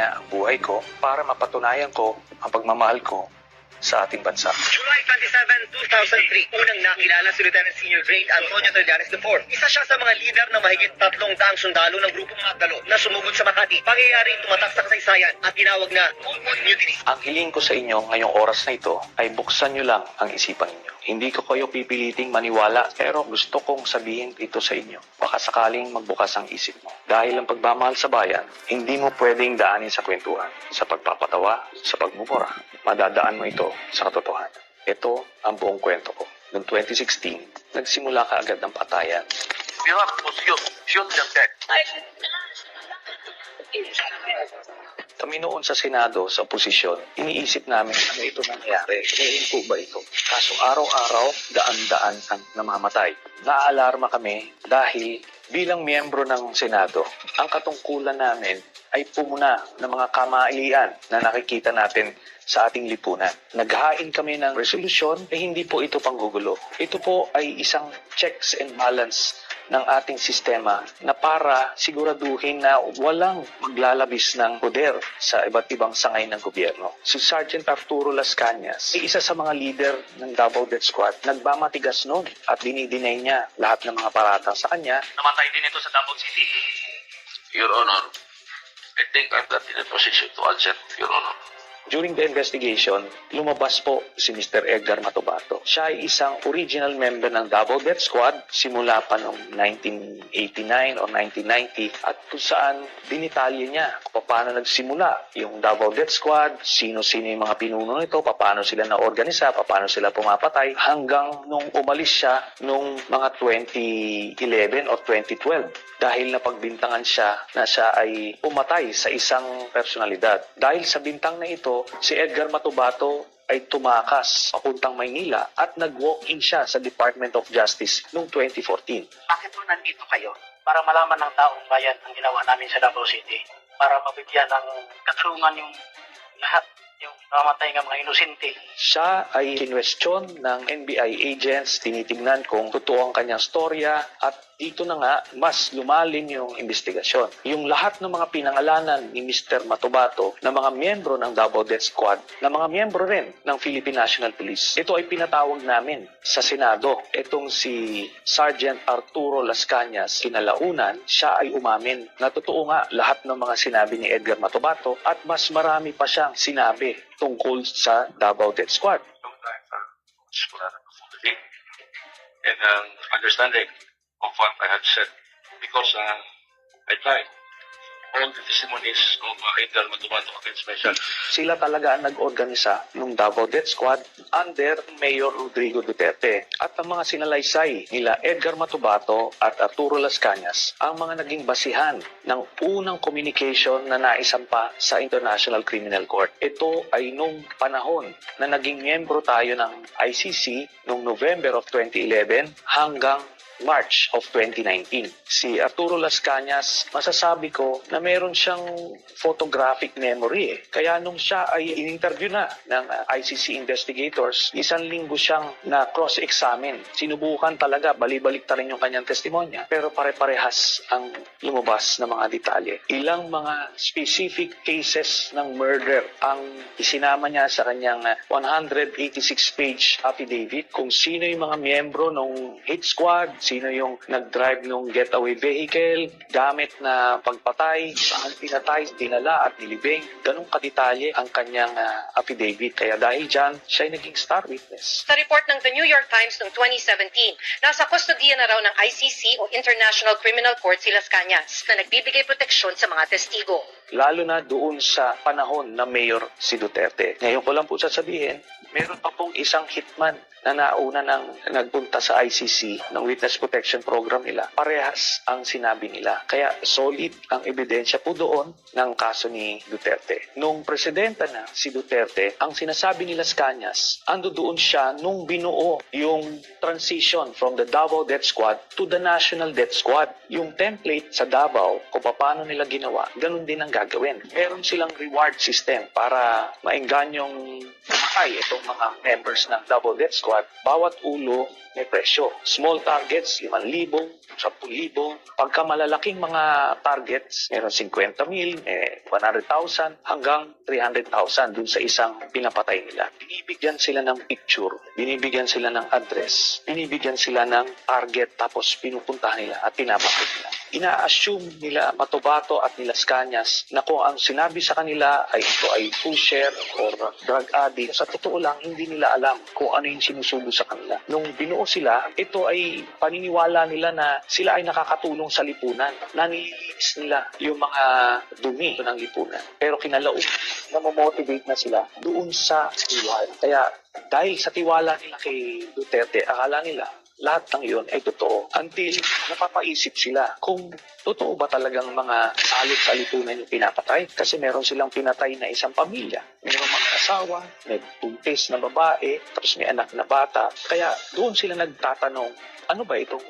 niya ang buhay ko para mapatunayan ko ang pagmamahal ko sa ating bansa. July 27, 2003, unang nakilala si Lieutenant Senior Grade Antonio Trillanes IV. Isa siya sa mga leader ng mahigit 300 sundalo ng Grupong Magdalo na sumugod sa Makati. Pangyayaring tumatak sa kasaysayan at tinawag na Woodwood Mutiny. Ang hiling ko sa inyo ngayong oras na ito ay buksan nyo lang ang isipan ninyo. Hindi ko kayo pipiliting maniwala, pero gusto kong sabihin ito sa inyo. Baka sakaling magbukas ang isip mo. Dahil ang pagmamahal sa bayan, hindi mo pwedeng daanin sa kwentuhan, sa pagpapatawa, sa pagmumura. Madadaan mo ito sa katotohanan. Ito ang buong kwento ko. Noong 2016, nagsimula ka agad ng patayan. Shoot them dead. Kami noon sa Senado, sa oposisyon, iniisip namin ano ito nangyari. Ngayon po ba ito? Kaso araw-araw, daan-daan ang namamatay. Naaalarma kami dahil bilang miyembro ng Senado, ang katungkulan namin ay pumuna ng mga kamailian na nakikita natin sa ating lipunan. Naghain kami ng resolusyon, hindi po ito panggugulo. Ito po ay isang checks and balance ng ating sistema na para siguraduhin na walang maglalabis ng poder sa iba't ibang sangay ng gobyerno. Si Sergeant Arturo Las Cañas ay isa sa mga leader ng Davao Death Squad. Nagmamatigas noon at dinidinay niya lahat ng mga paratang sa kanya. Namatay din ito sa Davao City. Your Honor, I think I'm not in a position to answer, Your Honor. During the investigation, lumabas po si Mr. Edgar Matubato. Siya ay isang original member ng Davao Death Squad simula pa noong 1989 o 1990 at kung saan dinitalye niya kung paano nagsimula yung Davao Death Squad, sino-sino yung mga pinuno nito, paano sila na-organisa, paano sila pumapatay hanggang nung umalis siya nung mga 2011 o 2012 dahil napagbintangan siya na siya ay pumatay sa isang personalidad. Dahil sa bintang na ito, si Edgar Matubato ay tumakas papuntang Maynila at nag-walk-in siya sa Department of Justice noong 2014. Bakit po nandito kayo? Para malaman ng taong bayan ang ginawa namin sa Davao City. Para mabigyan ng katsungan yung lahat, yung namatay ng mga inosente. Siya ay kinwestiyon ng NBI agents, tinitingnan kung totoo ang kanyang storya at dito na nga mas lumalim yung investigasyon. Yung lahat ng mga pinangalanan ni Mr. Matubato na mga miyembro ng Davao Death Squad, na mga miyembro rin ng Philippine National Police, ito ay pinatawag namin sa Senado. Itong si Sergeant Arturo Las Cañas, kinalaunan, siya ay umamin na totoo nga lahat ng mga sinabi ni Edgar Matubato at mas marami pa siyang sinabi tungkol sa Davao Death Squad. And understanding of what I had said, because I tried all the testimonies of Edgar Matubato against myself. Sila talaga ang nag-organisa ng Davao Death Squad under Mayor Rodrigo Duterte. At ang mga sinalaysay nila Edgar Matubato at Arturo Las Cañas ang mga naging basihan ng unang communication na naisampa sa International Criminal Court. Ito ay nung panahon na naging miyembro tayo ng ICC noong November of 2011 hanggang March of 2019. Si Arturo Las Cañas, masasabi ko na meron siyang photographic memory. Kaya nung siya ay in-interview na ng ICC investigators, isang linggo siyang na cross-examine. Sinubukan talaga, balibalik ta rin yung kanyang testimonya. Pero pare-parehas ang lumabas na mga detalye. Ilang mga specific cases ng murder ang isinama niya sa kanyang 186-page affidavit kung sino yung mga miyembro ng hit squad, sino yung nag-drive ng getaway vehicle, gamit na pagpatay, saan pinatay, dinala at nilibing. Ganong kadetalye ang kanyang affidavit. Kaya dahil dyan, siya ay naging star witness. Sa report ng The New York Times noong 2017, nasa kustodiya na raw ng ICC o International Criminal Court si Las Cañas na nagbibigay proteksyon sa mga testigo. Lalo na doon sa panahon na Mayor si Duterte. Ngayon ko lang po sasabihin, meron pa pong isang hitman na nauna nang nagpunta sa ICC ng Witness Protection Program nila. Parehas ang sinabi nila. Kaya solid ang ebidensya po doon ng kaso ni Duterte. Nung presidente na si Duterte, ang sinasabi ni Las Cañas, ando doon siya nung binuo yung transition from the Davao Death Squad to the National Death Squad. Yung template sa Davao, kung paano nila ginawa, ganun din ang gagawin. Meron silang reward system para maenganyong mamatay itong mga members ng Davao Death Squad. Bawat ulo may presyo. Small targets, 5,000, 10,000. Pagka malalaking mga targets, meron 50,000, 100,000 hanggang 300,000 dun sa isang pinapatay nila. Binibigyan sila ng picture, binibigyan sila ng address, binibigyan sila ng target, tapos pinupuntahan nila at pinapatay nila. Ina-assume nila Matubato at nila Cañas na kung ang sinabi sa kanila ay ito ay pusher or drug addict, sa totoo lang hindi nila alam kung ano yung sinusubo sa kanila. Nung binuo sila, ito ay paniniwala nila na sila ay nakakatulong sa lipunan. Nanilinis nila yung mga dumi ng lipunan. Pero kinalaog, namomotivate na sila doon sa tiwala. Kaya dahil sa tiwala nila kay Duterte, akala nila lahat ng iyon ay totoo. Until napapaisip sila kung totoo ba talagang mga salot sa lipunan yung pinapatay. Kasi meron silang pinatay na isang pamilya. Meron mga asawa, may buntis na babae, tapos may anak na bata. Kaya doon sila nagtatanong, ano ba itong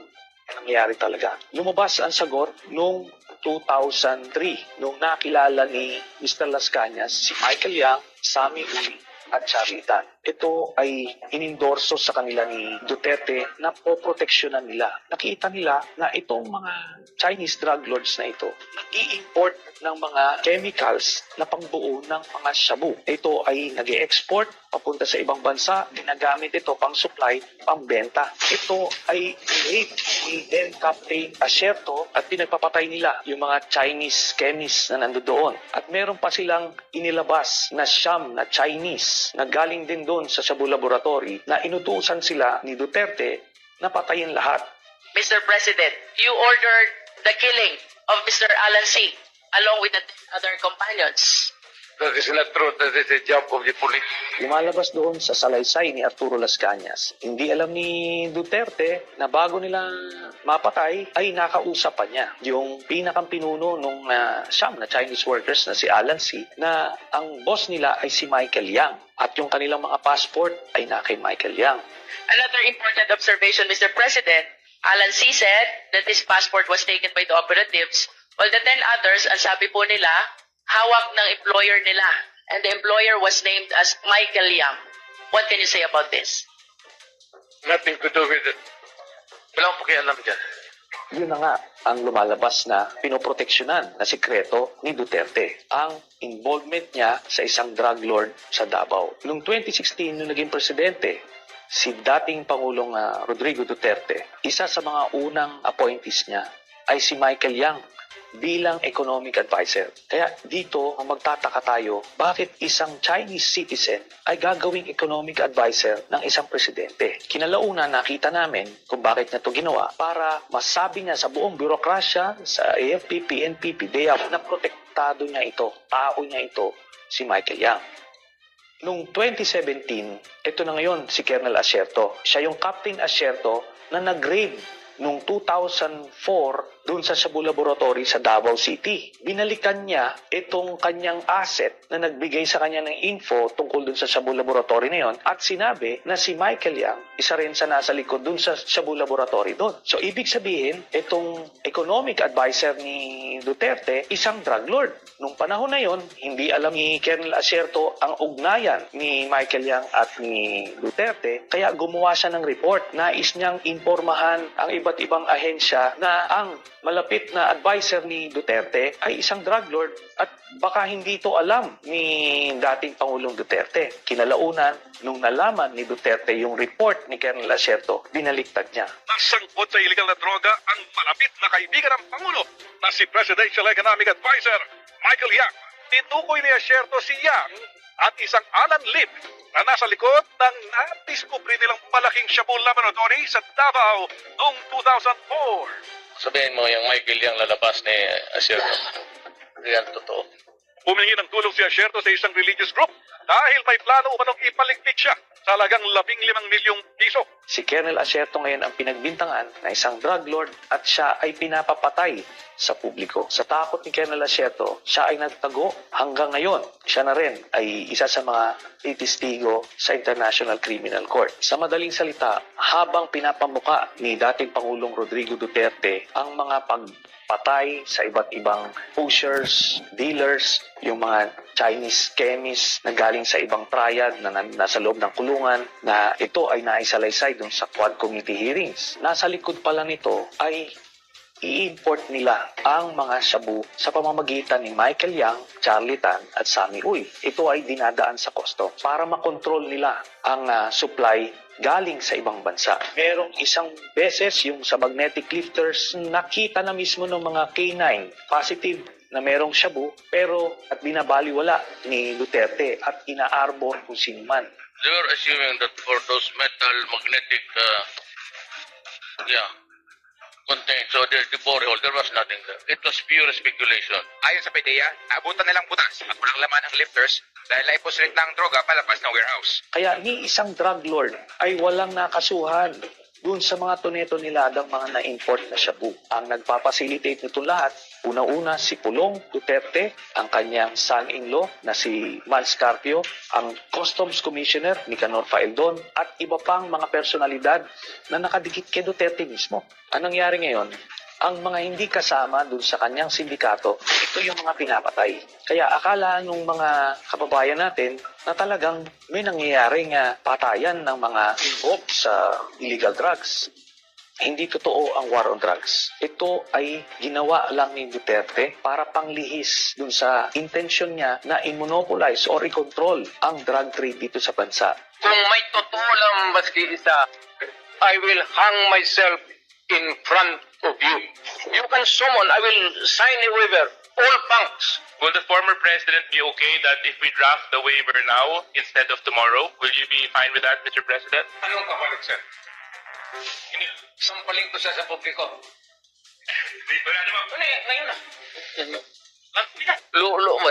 nangyayari talaga? Lumabas ang sagot noong 2003, nung nakilala ni Mr. Las Cañas, si Michael Yang, Sammy Uy, at Charitan. Ito ay inendorso sa kanila ni Duterte na poproteksyonan nila. Nakita nila na itong mga Chinese drug lords na ito nag-i-import ng mga chemicals na pangbuo ng mga shabu. Ito ay nag-i-export papunta sa ibang bansa, ginagamit ito pang supply, pang benta. Ito ay rape ni then Captain Asierto at pinagpapatay nila yung mga Chinese chemists na nandoon. At meron pa silang inilabas na siyam na Chinese na galing din doon sa Shabu Laboratory na inutusan sila ni Duterte na patayin lahat. Mr. President, you ordered the killing of Mr. Alan C. along with the other companions. That is not true. That is the job of the police. Lumalabas doon sa salaysay ni Arturo Las Cañas. Hindi alam ni Duterte na bago nila mapatay ay nakausap pa niya yung pinakang pinuno nung siyam na Chinese workers na si Alan C. na ang boss nila ay si Michael Yang at yung kanilang mga passport ay na kay Michael Yang. Another important observation, Mr. President, Alan C. said that his passport was taken by the operatives, while the 10 others, ang sabi po nila, hawak ng employer nila. And the employer was named as Michael Yang. What can you say about this? Nothing to do with it. Wala akong pakialam dyan. Yun na nga ang lumalabas na pinoproteksyonan na sikreto ni Duterte. Ang involvement niya sa isang drug lord sa Davao. Noong 2016, nung naging presidente, si dating Pangulong Rodrigo Duterte, isa sa mga unang appointees niya ay si Michael Yang bilang economic advisor. Kaya dito, ang magtataka tayo, bakit isang Chinese citizen ay gagawing economic advisor ng isang presidente? Kinalauna, nakita namin kung bakit niya ito ginawa para masabi niya sa buong bürokrasya, sa AFP, PNP, DEAP, na protektado niya ito, tao niya ito, si Michael Yang. Noong 2017, ito na ngayon si Colonel Asierto. Siya yung Captain Asierto na nag-raid noong 2004 doon sa Shabu Laboratory sa Davao City. Binalikan niya itong kanyang asset na nagbigay sa kanya ng info tungkol doon sa Shabu Laboratory na yon at sinabi na si Michael Yang, isa rin sa nasa likod doon sa Shabu Laboratory doon. So ibig sabihin, itong economic advisor ni Duterte, isang drug lord. Nung panahon na yon, hindi alam ni Colonel Asierto ang ugnayan ni Michael Yang at ni Duterte, kaya gumawa siya ng report. Nais niyang impormahan ang iba't ibang ahensya na ang malapit na advisor ni Duterte ay isang drug lord at baka hindi ito alam ni dating Pangulong Duterte. Kinalaunan, nung nalaman ni Duterte yung report ni Colonel Asierto, binaliktad niya. Nasangkot sa illegal na droga ang malapit na kaibigan ng Pangulo na si Presidential Economic Advisor Michael Yang. Tinukoy ni Asierto si Yang at isang Alan Lip na nasa likod ng nadiskubre nilang malaking Shabu Laboratory sa Davao noong 2004. Sabihin mo yung Michael Yang lalabas ni Asierto. Hindi yan totoo. Humingi ng tulong si Asierto sa isang religious group dahil may plano umanong ipaligpit siya sa halagang 15 milyong piso. Si Colonel Asierto ngayon ang pinagbintangan na isang drug lord at siya ay pinapapatay sa publiko. Sa takot ni Colonel Asierto, siya ay nagtago hanggang ngayon. Siya na rin ay isa sa mga titistigo sa International Criminal Court. Sa madaling salita, habang pinapamuka ni dating Pangulong Rodrigo Duterte ang mga pagpatay sa iba't ibang pushers, dealers, yung mga Chinese chemists na galing sa ibang triad na nasa loob ng kulungan, na ito ay naisalaysay dun sa Quad Committee hearings. Nasa likod pala nito ay i-import nila ang mga shabu sa pamamagitan ni Michael Yang, Charlie Tan at Sammy Uy. Ito ay dinadaan sa kosto para makontrol nila ang supply galing sa ibang bansa. Merong isang beses yung sa magnetic lifters, nakita na mismo ng mga K9 positive na merong shabu, pero at binabaliwala ni Duterte at ina-arbor kung sino man. They were assuming that for those metal magnetic, contained, so there's the borehole, there was nothing there. It was pure speculation. Ayon sa PDEA, naabutan nilang butas at walang laman ang lifters dahil naiposilit na ang droga palabas ng warehouse. Kaya ni isang drug lord ay walang nakasuhan dun sa mga tuneto niladang mga na-import na shabu. Ang nagpapasilitate nito lahat, una-una si Pulong Duterte, ang kanyang son-in-law na si Mal Scarpio, ang Customs Commissioner ni Canor Faeldon, at iba pang mga personalidad na nakadikit kay Duterte mismo. Anong nangyari ngayon? Ang mga hindi kasama dun sa kanyang sindikato, ito yung mga pinapatay. Kaya akala ng mga kababayan natin na talagang may nangyayaring patayan ng mga involved sa illegal drugs. Hindi totoo ang war on drugs. Ito ay ginawa lang ni Duterte para panglihis dun sa intensyon niya na i-monopolize or i-control ang drug trade dito sa bansa. Kung may totoo lang maski isa, I will hang myself in front of you. You can summon, I will sign a waiver, all punks. Will the former president be okay that if we draft the waiver now instead of tomorrow? Will you be fine with that, Mr. President? Anong kapalit, sir? Sampaling ko siya sa publiko. Wala naman. Ngayon na. Lulo mo.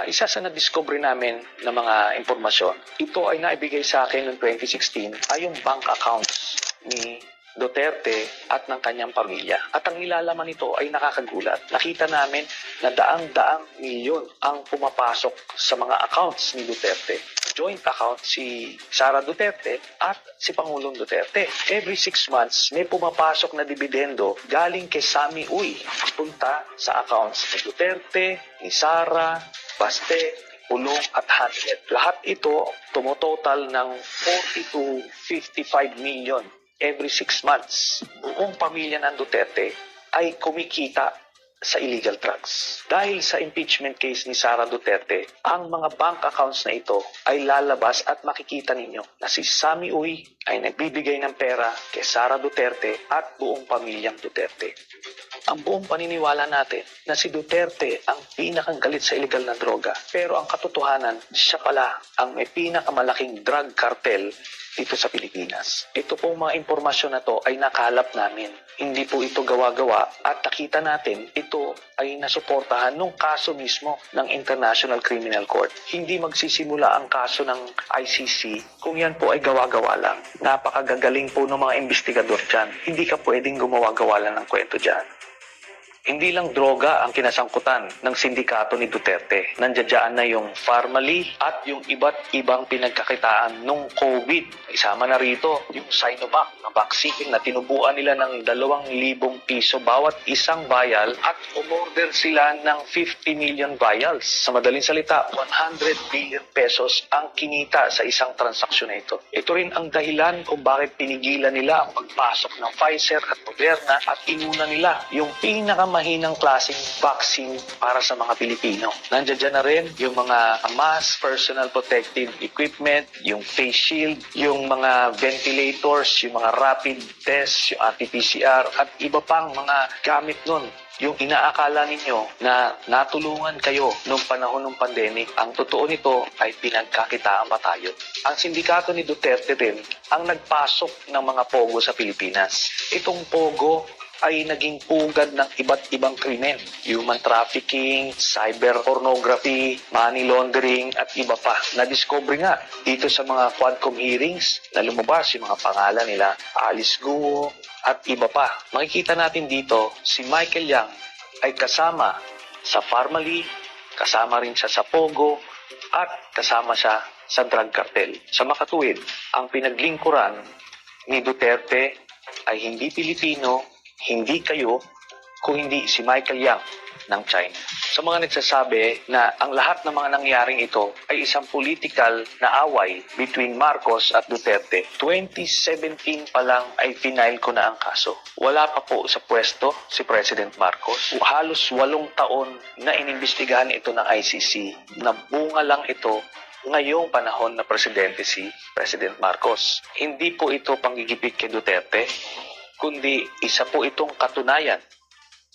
Isa sa na-discover namin na mga impormasyon, ito ay naibigay sa akin noong 2016 ay yung bank accounts ni Duterte at ng kanyang pamilya. At ang nilalaman nito ay nakakagulat. Nakita namin na daang-daang milyon ang pumapasok sa mga accounts ni Duterte. Joint account si Sara Duterte at si Pangulong Duterte. Every 6 months, may pumapasok na dividendo galing kay Sammy Uy. Punta sa accounts ni Duterte, ni Sara, Baste, Pulong at Hanlet. Lahat ito tumototal ng 40 to 55 million every 6 months. Buong pamilya ng Duterte ay kumikita sa illegal drugs. Dahil sa impeachment case ni Sara Duterte, ang mga bank accounts na ito ay lalabas at makikita ninyo na si Sammy Uy ay nagbibigay ng pera kay Sara Duterte at buong pamilyang Duterte. Ang buong paniniwala natin na si Duterte ang pinakang galit sa illegal na droga. Pero ang katotohanan, siya pala ang may pinakamalaking drug cartel dito sa Pilipinas. Ito pong mga impormasyon na to ay nakalap namin. Hindi po ito gawa-gawa at nakita natin ito ay nasuportahan nung kaso mismo ng International Criminal Court. Hindi magsisimula ang kaso ng ICC kung yan po ay gawa-gawa lang. Napakagagaling po ng mga investigador dyan. Hindi ka pwedeng gumawa-gawa lang ng kwento dyan. Hindi lang droga ang kinasangkutan ng sindikato ni Duterte. Nandiyan na yung Farmally at yung iba't ibang pinagkakitaan nung COVID. Isama na rito yung Sinovac na vaccine na tinubuan nila ng 2,000 piso bawat isang vial at umorder sila ng 50 million vials. Sa madaling salita, 100 billion pesos ang kinita sa isang transaksyon na ito. Ito rin ang dahilan kung bakit pinigilan nila ang pagpasok ng Pfizer at Moderna at inuna nila yung mahinang klaseng vaccine para sa mga Pilipino. Nandiyan na rin yung mga mass personal protective equipment, yung face shield, yung mga ventilators, yung mga rapid tests, yung RT-PCR at iba pang mga gamit nun. Yung inaakala ninyo na natulungan kayo nung panahon ng pandemic, ang totoo nito ay pinagkakitaan pa tayo. Ang sindikato ni Duterte din ang nagpasok ng mga pogo sa Pilipinas. Itong pogo ay naging pugad ng iba't ibang krimen. Human trafficking, cyber pornography, money laundering at iba pa. Na-discover nga dito sa mga Quadcom hearings na lumabas yung mga pangalan nila Alice Guo at iba pa. Makikita natin dito si Michael Yang ay kasama sa Pharmaly, kasama rin siya sa Pogo at kasama siya sa drug cartel. Sa makatuwid, ang pinaglingkuran ni Duterte ay hindi Pilipino, hindi kayo, kung hindi si Michael Yang ng China. Sa mga nagsasabi na ang lahat ng mga nangyaring ito ay isang political na away between Marcos at Duterte, 2017 pa lang ay final ko na ang kaso. Wala pa po sa pwesto si President Marcos. Halos 8 taon na inimbestigahan ito ng ICC. Nabunga lang ito ngayong panahon na presidente si President Marcos. Hindi po ito panggigipit kay Duterte, kundi isa po itong katunayan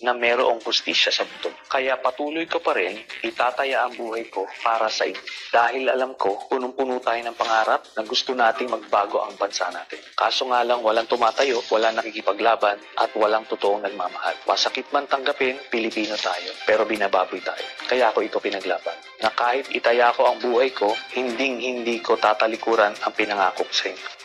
na merong hustisya sa mundo. Kaya patuloy ko pa rin itataya ang buhay ko para sa inyo. Dahil alam ko, punong-puno tayo ng pangarap na gusto nating magbago ang bansa natin. Kaso nga lang, walang tumatayo, walang nakikipaglaban, at walang totoong nagmamahal. Masakit man tanggapin, Pilipino tayo, pero binababoy tayo. Kaya ako ito pinaglaban. Na kahit itaya ko ang buhay ko, hindi ko tatalikuran ang pinangako ko sa inyo.